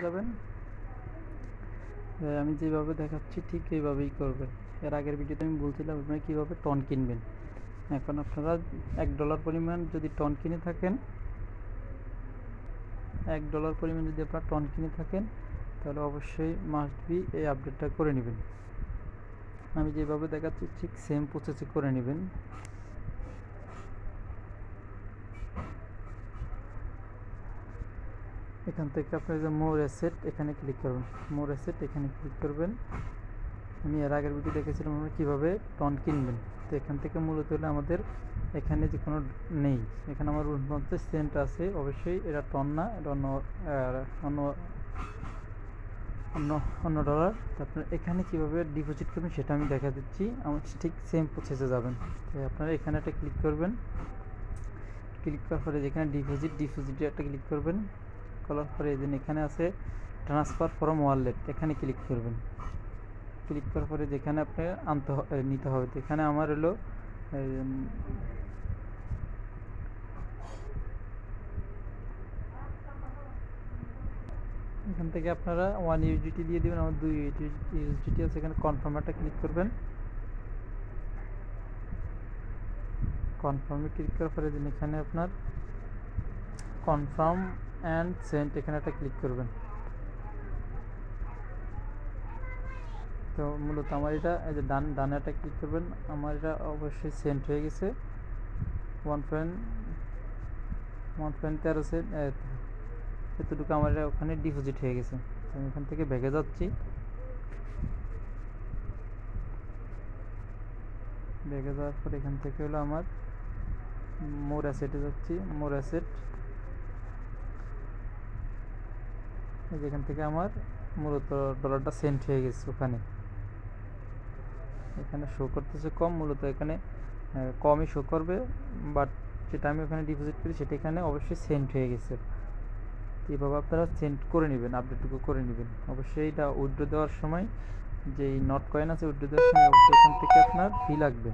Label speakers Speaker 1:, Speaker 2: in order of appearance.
Speaker 1: যাবেন, আমি যেভাবে দেখাচ্ছি ঠিক এইভাবেই করবেন। এর আগের ভিডিওতে আমি বলছিলাম আপনারা কীভাবে টন কিনবেন। এখন আপনারা $1 পরিমাণ যদি টন কিনে থাকেন, $1 পরিমাণ যদি আপনারা টন কিনে থাকেন, তাহলে অবশ্যই মাস্ট বি এই আপডেটটা করে নেবেন। আমি যেভাবে দেখাচ্ছি ঠিক সেম প্রসেসে করে নেবেন। এখান থেকে আপনার যে মোর অ্যাসেট এখানে ক্লিক করবেন, মোর অ্যাসেট এখানে ক্লিক করবেন। আমি এর আগের ভিডিও দেখেছিলাম আমরা কীভাবে টন কিনবেন। তো এখান থেকে মূলত হলে আমাদের এখানে যে কোনো নেই, এখানে আমার 49 সেন্ট আছে। অবশ্যই এটা টন না, এটা অন্য অন্য অন্য অন্য ডলার। আপনার এখানে কীভাবে ডিপোজিট করবেন সেটা আমি দেখা দিচ্ছি। আমার ঠিক সেম প্রসেসে যাবেন। তো আপনারা এখানে একটা ক্লিক করবেন, ক্লিক করার পরে যেখানে ডিপোজিটে একটা ক্লিক করবেন, করার পরে এখানে আছে ট্রান্সফার ফ্রম ওয়ালেট, এখানে ক্লিক করবেন। ক্লিক করার পরে যেখানে আপনি নিতে হবে, এখানে আমার হলো এখান থেকে আপনারা 1 USDT দিয়ে দেবেন। আমার 2 USDT আছে, এখানে কনফার্মটা ক্লিক করবেন। কনফার্মে ক্লিক করার পরে এখানে আপনার কনফার্ম অ্যান্ড সেন্ড, এখানে একটা ক্লিক করবেন। তো মূলত আমার এটা এই যে ডানে একটা ক্লিক করবেন। আমার এটা অবশ্যই সেন্ড হয়ে গেছে 1.13 সেন্ট, এতটুকু আমার এটা ওখানে ডিপোজিট হয়ে গেছে। আমি এখান থেকে ব্যাগে যাচ্ছি, ব্যাগে যাওয়ার পর এখান থেকে হলো আমার মোর অ্যাসেটে যাচ্ছি। মোর অ্যাসেট, যেখান থেকে আমার মূলত ডলারটা সেন্ট হয়ে গেছে। ওখানে এখানে শো করতেছে কম, মূলত এখানে কমই শো করবে, বাট যেটা আমি ওখানে ডিপোজিট করি সেটা এখানে অবশ্যই সেন্ট হয়ে গেছে। এইভাবে আপনারা সেন্ট করে নেবেন, আপডেটটুকু করে নেবেন। অবশ্যই এটা উইথড্র দেওয়ার সময় যেই নট কয়েন আছে, উইথড্র দেওয়ার সময় অবশ্যই এখান থেকে আপনার ফি লাগবে।